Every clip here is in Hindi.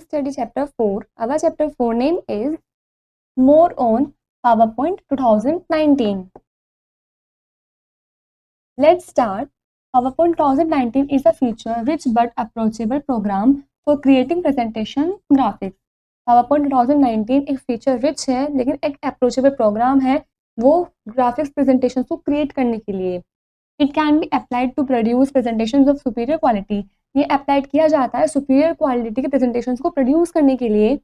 study chapter 4. Our chapter 4 name is More on PowerPoint 2019. Let's start. PowerPoint 2019 is a feature-rich but approachable program for creating presentation graphics. PowerPoint 2019 एक फीचर रिच है लेकिन एक अप्रोचेबल प्रोग्राम है वो ग्राफिक्स प्रेजेंटेशन को क्रिएट करने के लिए. It can be applied to produce presentation of superior quality. ये अप्लाइड किया जाता है सुपीरियर क्वालिटी के प्रेजेंटेशन को प्रोड्यूस करने के लिए.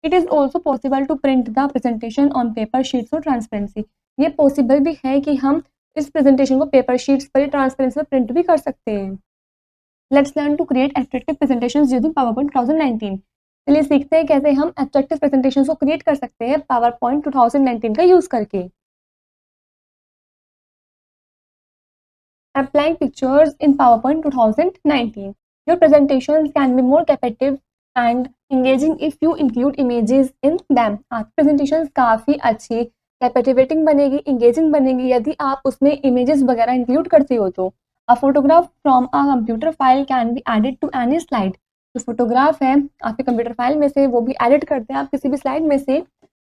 It is also possible to print the presentation on paper sheets और ट्रांसपेरेंसी. ये पॉसिबल भी है कि हम इस प्रेजेंटेशन को पेपर शीट्स पर ट्रांसपेरेंसी पर प्रिंट भी कर सकते हैं. Let's learn to create attractive presentations using PowerPoint 2019. चलिए सीखते हैं कैसे हम अट्रैक्टिव प्रेजेंटेशंस को क्रिएट कर सकते हैं पावरपॉइंट 2019 का यूज करके. Applying pictures in PowerPoint 2019. Your presentations can be more captivating and engaging if you include images in them. आपकी presentations काफ़ी अच्छी कैपेटिवेटिंग बनेगी, engaging बनेगी यदि आप उसमें images वगैरह include करते हो तो. A photograph from a computer file can be added to any slide. जो photograph है आपके computer file में से वो भी edit करते हैं आप किसी भी slide में से.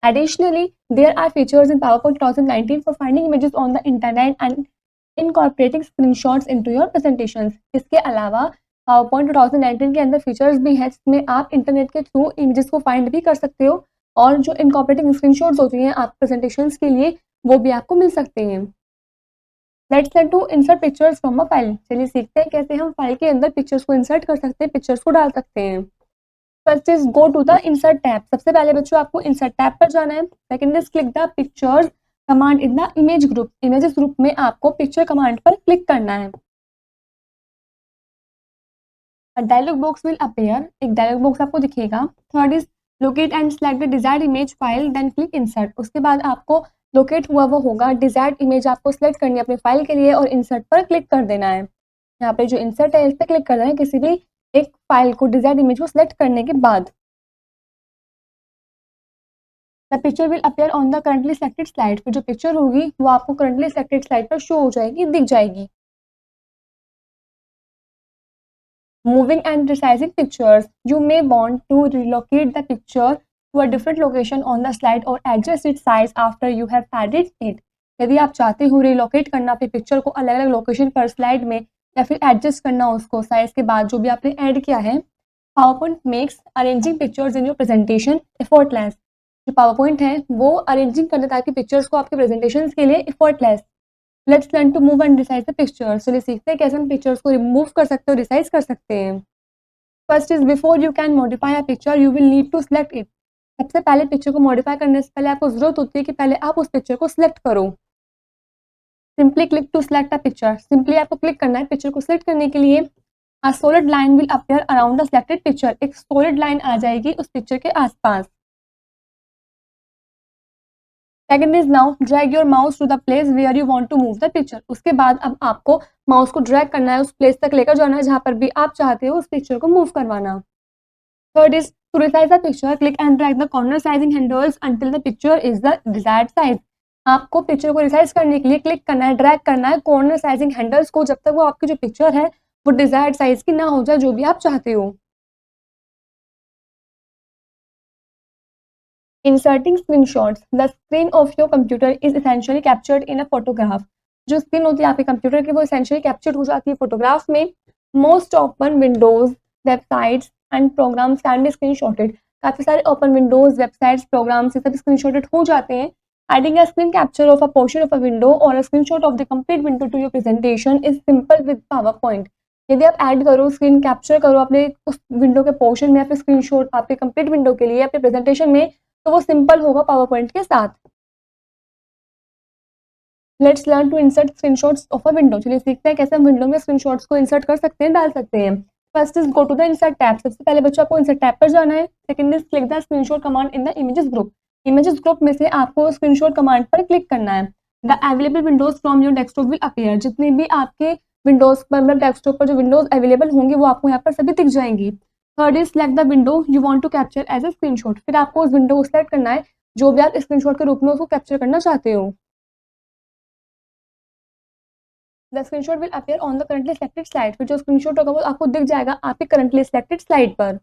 Additionally, there are features in PowerPoint 2019 for finding images on the internet and incorporating screenshots into your presentations. इसके अलावा PowerPoint 2019 के अंदर फीचर्स भी हैं जिसमें आप इंटरनेट के थ्रू इमेजेस को फाइंड भी कर सकते हो और जो इनकॉर्पोरेटिंग स्क्रीनशॉट्स होती हैं आप प्रेजेंटेशंस के लिए वो भी आपको मिल सकते हैं. Let's learn to insert pictures from a file. चलिए सीखते हैं कैसे हम फाइल के अंदर पिक्चर्स को इंसर्ट कर सकते हैं, पिक्चर्स को डाल सकते हैं. First is go to the insert tab. सबसे पहले बच्चों आपको इंसर्ट टैब पर जाना है. Second is click the pictures command in the image group. Images group में आपको पिक्चर कमांड पर क्लिक करना है. Dialog box will appear. एक डायलॉग बॉक्स आपको दिखेगा. Third is locate and select the desired image file then click insert. उसके बाद आपको लोकेट हुआ वो होगा डिजायर्ड इमेज आपको सिलेक्ट करनी है अपने फाइल के लिए और इंसर्ट पर क्लिक कर देना है. यहाँ पे जो इंसर्ट है इस पर क्लिक कर देना है किसी भी एक फाइल को डिजायर्ड इमेज को सिलेक्ट करने के बाद. The picture will appear on the currently selected slide. फिर जो पिक्चर होगी वो आपको currently selected slide पर शो हो जाएगी, दिख जाएगी. Moving and resizing pictures. You may want to relocate the picture to a different location on the slide or adjust its size after you have added it. यदि आप चाहते हो relocate करना अपनी पिक्चर को अलग अलग लोकेशन पर स्लाइड में या फिर एडजस्ट करना उसको साइज के बाद जो भी आपने ऐड किया है. PowerPoint makes arranging pictures in your presentation effortless. जो पावरपॉइंट है वो अरेंजिंग करने ताकि पिक्चर्स को आपके प्रेजेंटेशंस के लिए effortless. Let's learn to move and resize the pictures. चलिए सीखते हैं कैसे हम पिक्चर्स को रिमूव कर सकते हो, रिसाइज कर सकते हैं. First is before you can modify a picture you will need to select it. सबसे पहले पिक्चर को मॉडिफाई करने से पहले आपको जरूरत होती है कि पहले आप उस पिक्चर को सिलेक्ट करो. Simply click to select a picture. Simply आपको क्लिक करना है पिक्चर को सिलेक्ट करने के लिए. A solid line will appear around the selected picture. एक सॉलिड लाइन आ जाएगी उस पिक्चर के आसपास. Second is now drag your mouse to the place where you want to move the picture. उसके बाद अब आपको माउस को ड्रैग करना है उस प्लेस तक लेकर जाना है जहां पर भी आप चाहते हो उस पिक्चर को मूव करवाना. Third is to resize the picture click and drag the corner sizing handles until the picture is the desired size. आपको पिक्चर को रिसाइज करने के लिए क्लिक करना है, ड्रैग करना है कॉर्नर साइजिंग हैंडल्स को जब तक वो आपकी जो पिक्चर है वो डिजायर्ड साइज की ना हो जाए जो भी आप चाहते हो. Inserting screenshots. The screen of your computer is essentially captured in a photograph. जो स्क्रीन होती है आपके कंप्यूटर की वो essentially captured हो जाती है फोटोग्राफ में. Most open windows, websites and programs can be screenshotted. काफ़ी सारे open windows, websites, programs ये सब screenshotted हो जाते हैं. Adding a screen capture of a portion of a window or a screenshot of the complete window to your presentation is simple with PowerPoint. यदि आप ऐड करो स्क्रीन कैप्चर करो अपने उस विंडो के पोर्शन में या फिर स्क्रीनशॉट आपके कंप्लीट विंडो के लिए अपने प्रेजेंटेशन में तो वो सिंपल होगा पावरपॉइंट के साथ. Let's learn to insert screenshots of a window. चलिए सीखते हैं कैसे हम विंडो में स्क्रीनशॉट्स को इंसर्ट कर सकते हैं, डाल सकते हैं. First is go to the insert tab. सबसे पहले बच्चों आपको इंसर्ट टैब पर जाना है. Second is click the screenshot command in the images group. Images group में से आपको स्क्रीनशॉट कमांड पर क्लिक करना है. The available windows from your desktop will appear. जितनी भी आपके विंडोज पर मतलब डेस्कटॉप पर जो विंडोज अवेलेबल होंगे वो आपको यहाँ पर सभी दिख जाएंगी. Third is select the window you want to capture as a screenshot. फिर आपको उस विंडो को सिलेक्ट करना है जो भी आप स्क्रीनशॉट के रूप में उसको कैप्चर करना चाहते हो. The screenshot will appear on the currently selected slide. फिर जो स्क्रीनशॉट होगा वो आपको दिख जाएगा आपके करंटली सिलेक्टेड स्लाइड पर.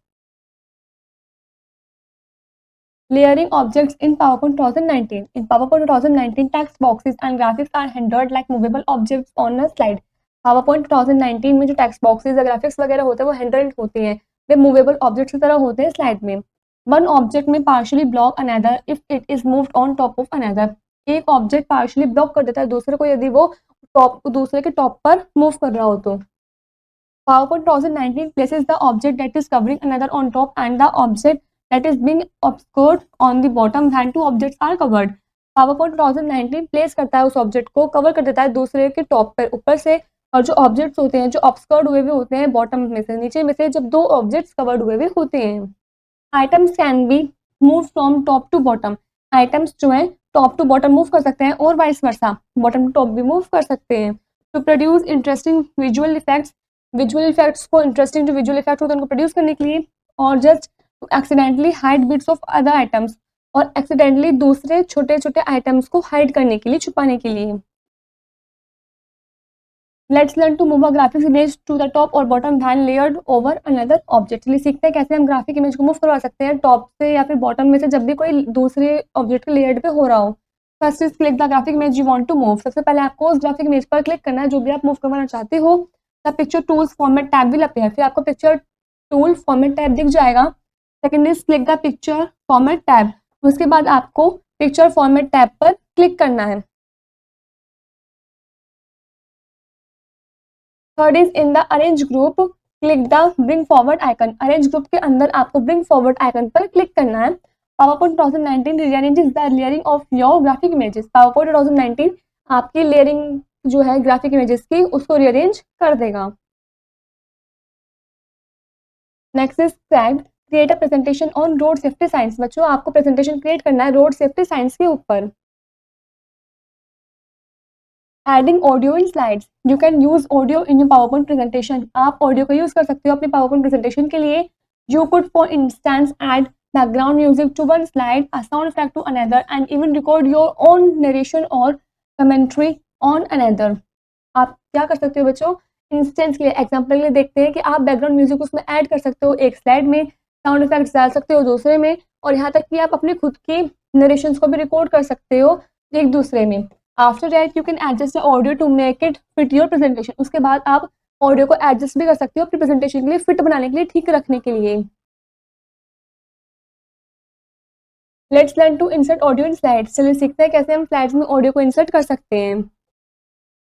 Layering objects in PowerPoint 2019. In PowerPoint 2019, text boxes and graphics are rendered like movable objects on a slide. PowerPoint 2019 में जो text boxes या graphics वगैरह होते हैं वो rendered होते हैं, वे movable objects की तरह होते हैं slide में. One object may partially block another if it is moved on top of another. एक object partially block कर देता है दूसरे को यदि वो दूसरे के top पर move कर रहा हो तो. PowerPoint 2019 places the object that is covering another on top and the object that is being obscured on the bottom when two objects are covered. PowerPoint 2019 place करता है उस ऑब्जेक्ट को, कवर कर देता है दूसरे के टॉप पर ऊपर से, और जो ऑब्जेक्ट्स होते हैं जो ऑब्सकर्ड हुए हुए होते हैं बॉटम में से, नीचे में से, जब दो ऑब्जेक्ट्स कवर्ड हुए हुए होते हैं. Items can be move from top to bottom. Items जो है टॉप टू बॉटम मूव कर सकते हैं और vice versa bottom to top भी मूव कर सकते हैं. To produce interesting visual effects, visual effects को, इंटरेस्टिंग जो विजुअल इफेक्ट होते हैं उनको प्रोड्यूस करने के लिए, और just accidentally hide bits of other items, और एक्सीडेंटली दूसरे छोटे छोटे आइटम्स को हाइड करने के लिए, छुपाने के लिए. Let's learn to move a graphics image to the top और bottom when layered over another object. चलिए सीखते हैं कैसे हम ग्राफिक इमेज को मूव करवा सकते हैं टॉप से या फिर बॉटम में से जब भी कोई दूसरे ऑब्जेक्ट के लेयर्ड पे हो रहा हो. First is click the graphic image you want to move. सबसे पहले आपको उस ग्राफिक इमेज पर क्लिक करना है जो भी आप मूव करवाना चाहते हो. The picture tools format tab will appear. फिर आपको पिक्चर टूल फॉर्मेट टैब दिख जाएगा. Second is click the picture format tab. उसके बाद आपको पिक्चर फॉर्मेट टैब पर क्लिक करना है. Third is in the arrange group click the bring forward icon. Arrange group के अंदर आपको ब्रिंग फॉरवर्ड आइकन पर क्लिक करना है. PowerPoint 2019 rearranges the layering of your graphic images. PowerPoint 2019 आपकी लेयरिंग जो है ग्राफिक इमेजेस की उसको रीअरेंज कर देगा. Next is create a presentation on road safety science. बच्चों आपको प्रेजेंटेशन क्रिएट करना है रोड सेफ्टी साइंस के ऊपर. Adding audio in slides. You can use audio in your PowerPoint presentation. आप ऑडियो का यूज कर सकते हो अपने पावरपॉइंट प्रेजेंटेशन के लिए. You could for instance add background music to one slide, a sound effect to another, and even record your own narration or commentary on another. आप क्या कर सकते हो बच्चों, इंस्टेंस के लिए, एग्जाम्पल के लिए देखते हैं कि आप बैकग्राउंड म्यूजिक उसमें ऐड कर सकते हो एक स्लाइड में, साउंड इफेक्ट्स डाल सकते हो दूसरे में, और यहाँ तक कि आप अपने खुद की नरेशंस को भी रिकॉर्ड कर सकते हो एक दूसरे में. After that you can adjust the audio to make it fit your presentation. उसके बाद आप ऑडियो को एडजस्ट भी कर सकते हो अपनी प्रेजेंटेशन के लिए फिट बनाने के लिए, ठीक रखने के लिए. Let's learn to insert audio in slides. चलिए सीखते हैं कैसे हम स्लाइड्स में ऑडियो को इंसर्ट कर सकते हैं.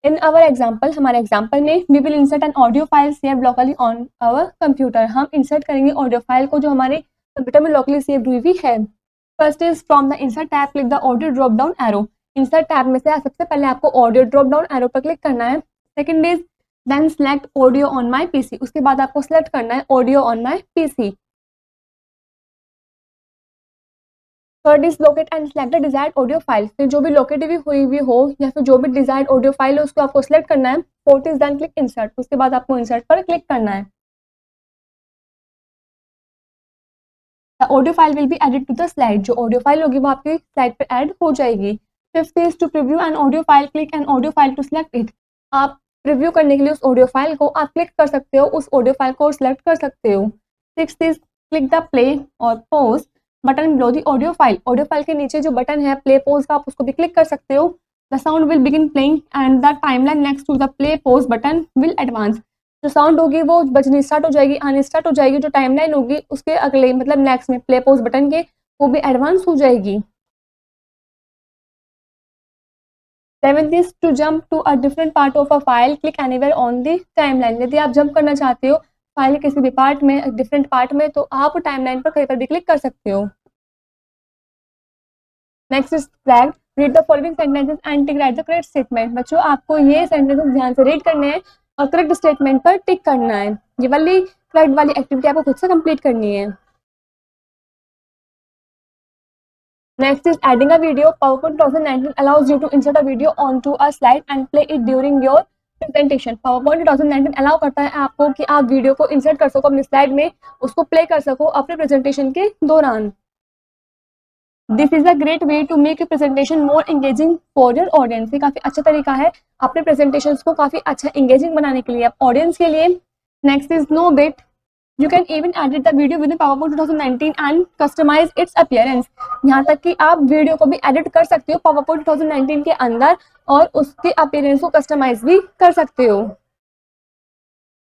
इन आवर एग्जाम्पल, हमारे एग्जाम्पल में we will insert an audio file saved locally on our computer. हम इंसर्ट करेंगे ऑडियो फाइल को जो हमारे कंप्यूटर में लोकली सेव्ड हुई हुई है. First is from the insert tab click the audio drop down arrow. Insert tab में से सबसे पहले आपको ऑडियो ड्रॉप डाउन एरो पर क्लिक करना है. Second is then select audio on my PC. उसके बाद आपको सेलेक्ट करना है audio on my PC. Third is locate and select the desired audio file. फिर जो भी लोकेट हुई हो या फिर जो भी डिजायर्ड ऑडियो फाइल है उसको आपको सेलेक्ट करना है. Fourth is then click insert. उसके बाद आपको इंसर्ट पर क्लिक करना है. The audio file will be added to the slide. जो ऑडियो फाइल होगी वो आपकी स्लाइड पर ऐड हो जाएगी. Fifth is to preview an audio file click an audio file to select it. आप प्रीव्यू करने के लिए उस ऑडियो फाइल को आप क्लिक कर सकते हो, उस ऑडियो फाइल को सिलेक्ट कर सकते हो. Sixth is click the play और pause button below the audio file. Audio file के नीचे जो बटन है प्ले पॉज का, आप उसको भी क्लिक कर सकते हो. The sound will begin playing and the timeline next to the play pause button will advance. जो साउंड होगी वो बजनी स्टार्ट हो जाएगी, आने स्टार्ट हो जाएगी. जो टाइमलाइन होगी उसके अगले मतलब नेक्स्ट में प्ले पॉज बटन के वो भी एडवांस हो जाएगी. Seventh is to jump to a different part of a file click anywhere on the timeline. यदि आप जंप करना चाहते हो फाइल के किसी भी पार्ट में, डिफरेंट पार्ट में, तो आप टाइमलाइन पर कहीं पर भी क्लिक कर सकते हो. Next is flag. Read the following sentences and tick right the correct statement. बच्चों आपको ये सेंटेंसेस ध्यान से रीड करने हैं और करेक्ट स्टेटमेंट पर टिक करना है. ये वाली करेक्ट वाली एक्टिविटी आपको खुद से कंप्लीट करनी है. Next is adding a video. PowerPoint 2019 allows you to insert a video onto a slide and play it during your presentation. PowerPoint 2019 allow करता है आपको कि आप वीडियो को इंसर्ट कर सको अपनी स्लाइड में, उसको प्ले कर सको अपने प्रेजेंटेशन के दौरान. This is a great way to make a presentation more engaging for your audience. ये काफी अच्छा तरीका है अपने प्रेजेंटेशन को काफी अच्छा एंगेजिंग बनाने के लिए ऑडियंस के लिए. Next is no bit. You can even edit the video within PowerPoint 2019 and customize its appearance. यहाँ तक कि आप वीडियो को भी एडिट कर सकते हो पावर पॉइंट 2019 के अंदर और उसके अपीयरेंस को कस्टमाइज भी कर सकते हो।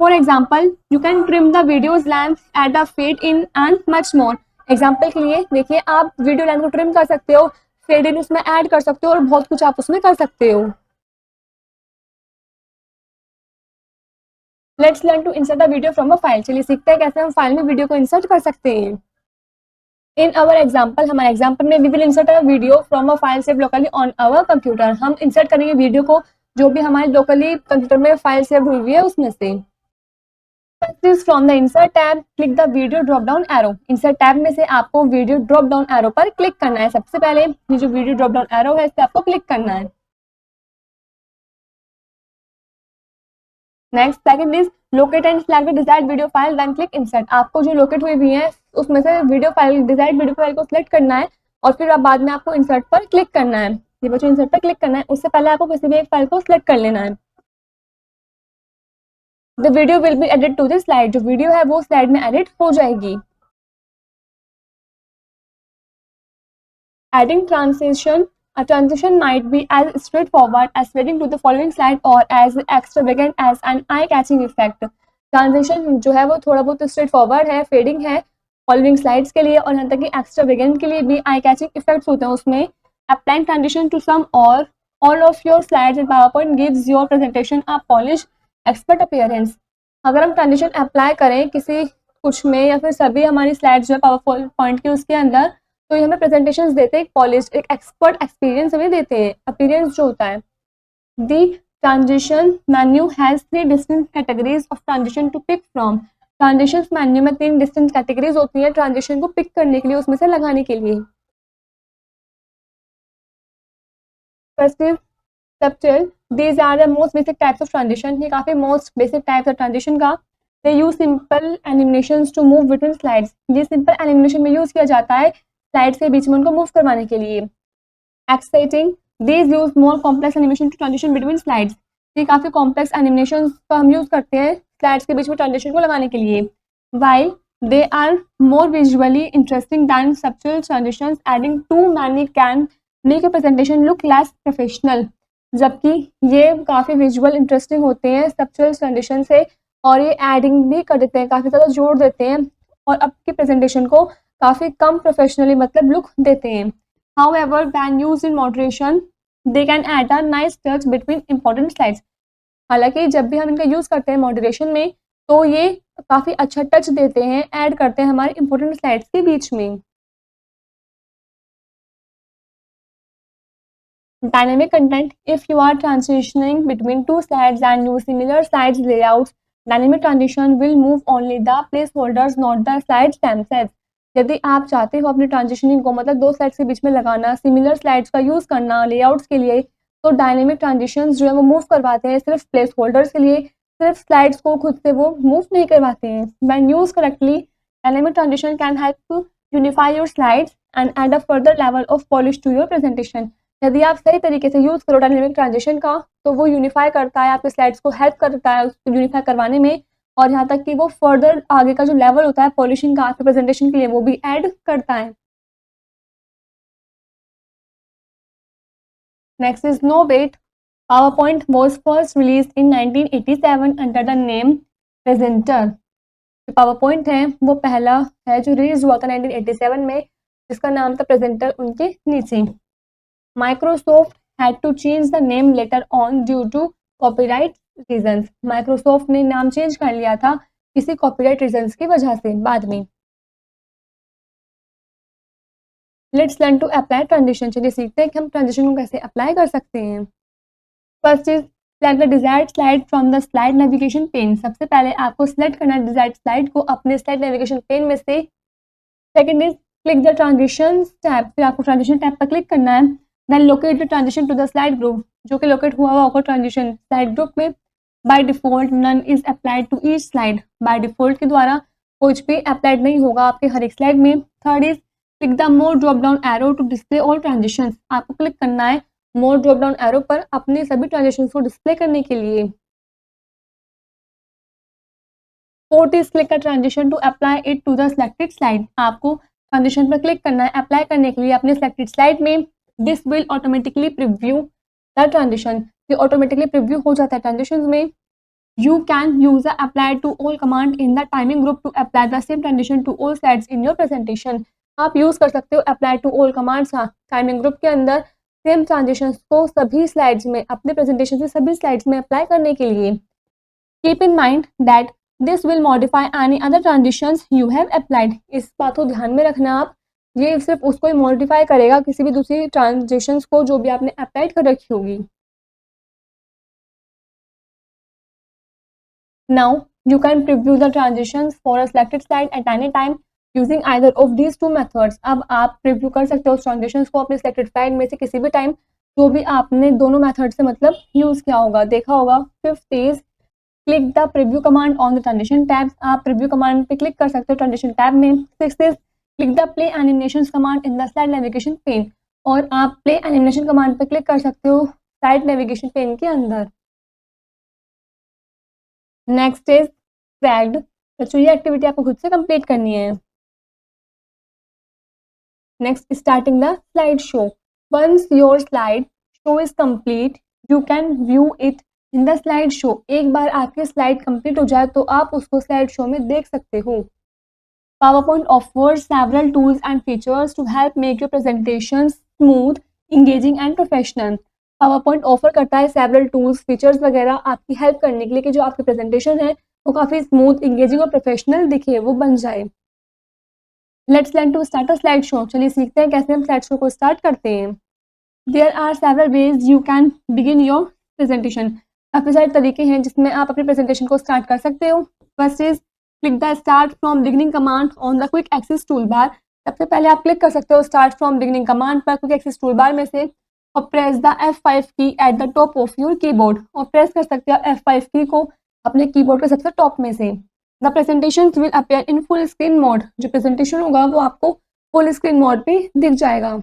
For example you can trim the videos length, add the fade in and much more. Example के लिए देखिए, आप वीडियो लेंथ को ट्रिम कर सकते हो, फेड इन उसमें ऐड कर सकते हो और बहुत कुछ आप उसमें कर सकते हो। Let's learn to insert a video from a file. चलिए सीखते हैं कैसे हम फाइल में वीडियो को इंसर्ट कर सकते हैं। इन अवर एग्जाम्पल, हमारे एग्जाम्पल में we will insert a video from a file save locally on our computer. हम इंसर्ट करेंगे वीडियो को जो भी हमारे लोकली कंप्यूटर में फाइल सेव हुई है उसमें से। From the insert tab click the video drop down arrow. Insert tab में से आपको वीडियो ड्रॉप डाउन एरो पर क्लिक करना है। सबसे पहले ये जो वीडियो ड्रॉप डाउन एरो है इस पर आपको क्लिक करना है। Next second is locate and select the desired video file then click insert. आपको जो लोकेट हुई हुई है उसमें से video file, desired video file को सिलेक्ट करना है और फिर आप बाद में आपको इंसर्ट पर क्लिक करना है। ये बच्चों इंसर्ट पर क्लिक करना है, उससे पहले आपको किसी भी एक फाइल को सिलेक्ट कर लेना है। The video will be added to this slide. जो वीडियो है वो स्लाइड में एडिट हो जाएगी। Adding transition, a transition might be as straightforward as fading to the following slide or as extravagant as an eye-catching effect। Transition जो है वो थोड़ा बहुत स्ट्रेट फॉरवर्ड है, फेडिंग है फॉलोइंग स्लाइड्स के लिए और यहाँ तक कि एक्स्ट्रावेगेंट के लिए भी आई कैचिंग इफेक्ट्स होते हैं उसमें। अप्लाइंग ट्रांजिशन टू सम और all of your slides in PowerPoint gives your presentation a polish expert appearance. अगर हम ट्रांजिशन अप्लाई करें किसी कुछ में या फिर सभी हमारी स्लाइड्स जो है पावर पॉइंट के उसके अंदर, तो ये हमें प्रेजेंटेशंस देते हैं, एक पॉलिश, एक एक्सपर्ट एक्सपीरियंस हमें देते हैं, अपीयरेंस जो होता है। The transition menu has 3 distinct categories of transition to pick from. Transition menu में 3 डिस्टिंक्ट कैटेगरीज होती है ट्रांजिशन को पिक करने के लिए, उसमें से लगाने के लिए। First is subtle, these are the most basic types of transition. ये काफी most basic types of transition का। They use simple animations to move between slides. ये सिंपल एनिमेशन में यूज किया जाता है स्लाइड्स के बीच में उनको मूव करवाने के लिए। Exciting, these use more complex animation to transition between slides. ये काफी कॉम्प्लेक्स एनिमेशन का हम यूज करते हैं स्लाइड्स के बीच में ट्रांजिशन को लगाने के लिए। While they are more visually interesting than subtle transitions, adding too many can make a presentation look less professional. जबकि ये काफी विजुअल इंटरेस्टिंग होते हैं सबटल ट्रांजिशन से और ये एडिंग भी कर देते हैं, काफी ज्यादा जोड़ देते हैं और आपकी प्रेजेंटेशन को काफी कम प्रोफेशनली मतलब लुक देते हैं। However, when used in moderation, they can add a nice touch between important slides। हालांकि जब भी हम इनका यूज करते हैं मॉडरेशन में तो ये काफी अच्छा टच देते हैं, ऐड करते हैं हमारे इंपॉर्टेंट स्लाइड्स के बीच में। Dynamic content, if you are transitioning between two slides and use similar slides layouts, dynamic transition will move only the placeholders, not the slides themselves। यदि आप चाहते हो अपनी ट्रांजिशनिंग को मतलब दो स्लाइड्स के बीच में लगाना, सिमिलर स्लाइड्स का यूज करना लेआउट्स के लिए, तो डायनेमिक ट्रांजिशंस जो है वो मूव करवाते हैं सिर्फ प्लेस होल्डर्स के लिए, सिर्फ स्लाइड्स को खुद से वो मूव नहीं करवाते हैं। When used correctly, dynamic transition can help to unify your slides and add a further level of polish to your presentation. यदि आप सही तरीके से यूज करो डायनेमिक ट्रांजिशन का तो वो यूनिफाई करता है आपके स्लाइड्स को, हेल्प करता है उसको यूनिफाई करवाने में और यहाँ तक कि वो फर्दर आगे का जो लेवल होता है पॉलिशिंग का आपके प्रेजेंटेशन के लिए वो भी ऐड करता है। Next is no wait. PowerPoint was first released in 1987 under the name presenter. जो PowerPoint है वो पहला है जो रिलीज हुआ था 1987 में, जिसका नाम था प्रेजेंटर उनके नीचे। Microsoft had to change the name later on due to copyright reasons। Microsoft ने नाम चेंज कर लिया था किसी कॉपीराइट रीजंस की वजह से बाद में। Let's learn to apply transition. चलिए सीखते हैं कि हम ट्रांजिशन को कैसे अप्लाई कर सकते हैं। First is select the desired slide from the slide navigation pane. सबसे पहले आपको सिलेक्ट करना है डिजायर्ड स्लाइड को अपने स्लाइड नेविगेशन पेन में से। Second is click the transition tab, फिर आपको ट्रांजिशन टैब पर क्लिक करना है। Then locate the transition to the slide group, जो कि लोकेट हुआ होगा ट्रांजिशन स्लाइड ग्रुप में। By default none is applied to each slide. By default के द्वारा कुछ भी अप्लाइड नहीं होगा आपके हर एक स्लाइड में। Third is click the more drop down arrow to display all transitions. आपको क्लिक करना है मोर ड्रॉप डाउन एरो पर अपने सभी ट्रांजिशंस को डिस्प्ले करने के लिए। Fourth is click the transition to apply it to the selected slide. आपको ट्रांजिशन पर क्लिक करना है अप्लाई करने के लिए अपने सिलेक्टेड स्लाइड में। This will automatically preview the transition, ये ऑटोमेटिकली प्रीव्यू हो जाता है ट्रांजिशन में। You can use the apply to all command in the timing group to apply the same transition to all slides in your presentation। आप यूज कर सकते हो apply to all commands timing group के अंदर सेम ट्रांजिशंस को सभी स्लाइड्स में, अपने प्रेजेंटेशन से सभी स्लाइड्स में अप्लाई करने के लिए। Keep in mind that this will modify any other transitions you have applied. इस बात को ध्यान में रखना आप, ये सिर्फ उसको ही मॉडिफाई करेगा, किसी भी दूसरी ट्रांजिशंस को जो भी आपने अप्लाइड कर रखी होगी। Now you can preview the transitions for a selected slide at any time using either of these two methods। अब आप प्रिव्यू कर सकते हो उस ट्रांजिशंस को अपने सेलेक्टेड स्लाइड में से किसी भी टाइम, जो भी आपने दोनों मेथड से मतलब यूज किया होगा, देखा होगा। Fifth is click the preview command on the transition tab. आप प्रिव्यू कमांड पे क्लिक कर सकते हो ट्रांजिशन टैब में। Sixth is click the play animation command in the slide navigation pane, और आप प्ले एनिमेशन कमांड पे क्लिक कर सकते हो स्लाइड नेविगेशन पेन के अंदर। Next is cracked. बच्चों ये एक्टिविटी आपको खुद से कंप्लीट करनी है। Next, starting the slide show. Once your slide show is complete you can view it in the slide show. एक बार आपकी स्लाइड कंप्लीट हो जाए तो आप उसको स्लाइड शो में देख सकते हो। PowerPoint offers several tools and features to help make your presentation smooth, engaging and professional। PowerPoint offer करता है सेवरल टूल्स, फीचर्स वगैरह आपकी हेल्प करने के लिए कि जो आपकी प्रेजेंटेशन है वो काफ़ी स्मूथ, इंगेजिंग और प्रोफेशनल दिखे, वो बन जाए। Let's learn to start a slide show. चलिए सीखते हैं कैसे हम स्लाइड शो को स्टार्ट करते हैं। There are several ways you can begin your presentation. काफ़ी सारे तरीके हैं जिसमें आप अपनी प्रेजेंटेशन को स्टार्ट कर सकते हो। First is click the start from beginning command on the quick access toolbar. सबसे पहले आप क्लिक कर सकते हो स्टार्ट फ्रॉम बिगिनिंग कमांड पर क्विक एक्सेस टूल बार में से, और press the F5 key at the top of your keyboard. और प्रेस कर सकते हो F5 की को अपने कीबोर्ड के सबसे टॉप में से। The presentation will appear in full screen mode. जो प्रेजेंटेशन होगा वो आपको फुल स्क्रीन मोड पे दिख जाएगा।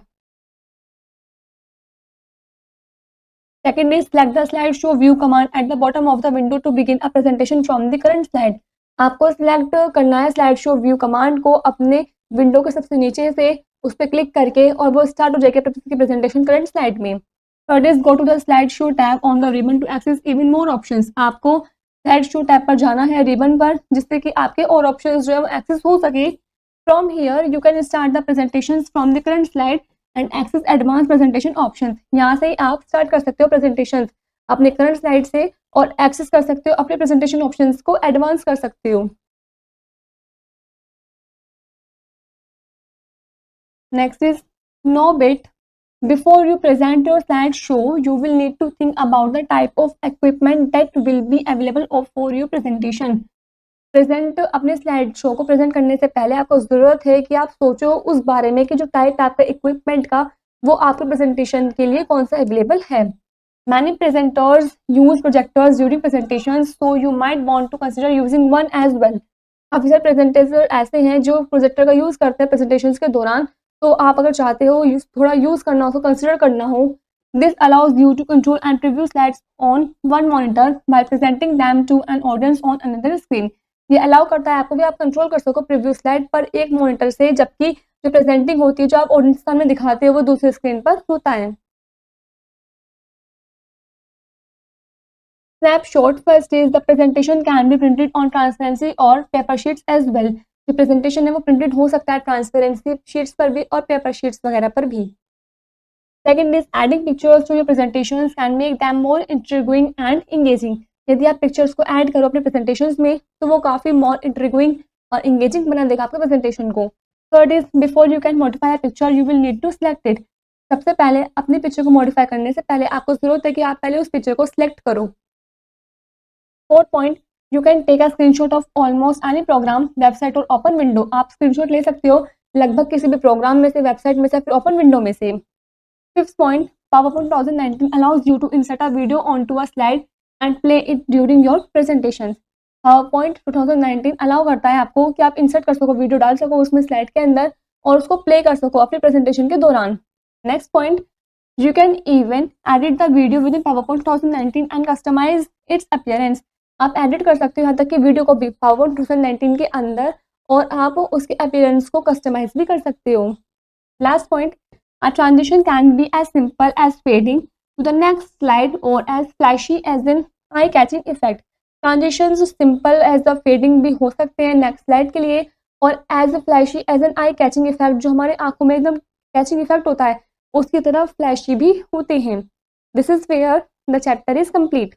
Second is select the slide show view command at the bottom of the window to begin a presentation from the current slide. आपको सिलेक्ट करना है स्लाइड शो व्यू कमांड को अपने विंडो के सबसे नीचे से, उस पर क्लिक करके, और वो स्टार्ट हो जाएगी आपकी प्रेजेंटेशन करंट स्लाइड में। Third is go to the slide show tab on the ribbon to access even more options. आपको स्लाइड शो टैब पर जाना है रिबन पर, जिससे कि आपके और ऑप्शंस जो है वो एक्सेस हो सके। From here you can start the presentation from the current slide and access advance presentation option. यहाँ से ही आप स्टार्ट कर सकते हो प्रेजेंटेशन अपने करंट स्लाइड से, और एक्सेस कर सकते हो अपने प्रेजेंटेशन ऑप्शंस को, एडवांस कर सकते हो। Next is no bit। Before you present your slide show, you will need to think about the type of equipment that will be available for your presentation। Present अपने स्लाइड शो को प्रेजेंट करने से पहले आपको ज़रूरत है कि आप सोचो उस बारे में कि जो टाइप आपका इक्विपमेंट का वो आपके प्रेजेंटेशन के लिए कौन सा अवेलेबल है। Many presenters use projectors during presentations, so you might want to consider using one as well। काफ़ी सारे प्रेजेंटर्स ऐसे हैं जो प्रोजेक्टर का यूज़ करते हैं प्रेजेंटेशन के दौरान, तो आप अगर चाहते हो थोड़ा यूज़ करना हो, उसको कंसिडर करना हो। This allows you to control and preview slides on one monitor by presenting them to an audience on another screen. ये अलाउ करता है आपको भी आप कंट्रोल कर सको प्रीव्यू स्लाइड पर एक मॉनिटर से, जबकि जो प्रेजेंटिंग होती है, जो आप ऑडियंस के सामने दिखाते हो, वो दूसरे स्क्रीन पर होता है। Snapshot। First is the presentation can be printed on transparency और paper sheets as well। जो presentation है वो printed हो सकता है transparency sheets पर भी और paper sheets वगैरह पर भी। Second is adding pictures to your presentations can make them more intriguing and engaging। यदि आप pictures को add करो अपने presentations में तो वो काफ़ी more intriguing और engaging बना देगा आपके presentation को। Third is before you can modify a picture you will need to select it। सबसे पहले अपनी पिक्चर को मॉडिफाई करने से पहले आपको जरूरत है कि आप पहले उस पिक्चर को सिलेक्ट करो। Fourth point, you can take a screenshot of almost any program, website और ओपन विंडो। आप स्क्रीनशॉट ले सकते हो लगभग किसी भी प्रोग्राम में से, वेबसाइट में से, फिर ओपन विंडो में से। Fifth point, PowerPoint 2019 allows you to insert a video onto a slide and play it during your presentation. PowerPoint 2019 allow करता है आपको कि आप इंसर्ट कर सको, वीडियो डाल सको उसमें स्लाइड के अंदर, और उसको प्ले कर सको अपनी प्रेजेंटेशन के दौरान। Next point, you can even edit the video within PowerPoint 2019 and customize its appearance। आप एडिट कर सकते हो यहाँ तक कि वीडियो को भी PowerPoint 2019 के अंदर, और आप उसके अपीयरेंस को कस्टमाइज भी कर सकते हो। Last point, a transition can be as simple as fading to the next slide or as flashy as an eye catching effect। Transitions simple as the fading भी हो सकते हैं नेक्स्ट स्लाइड के लिए, और as flashy as an eye catching effect, जो हमारे आंखों में एकदम कैचिंग इफेक्ट होता है उसकी तरह फ्लैशी भी होते हैं। This is where the chapter is complete.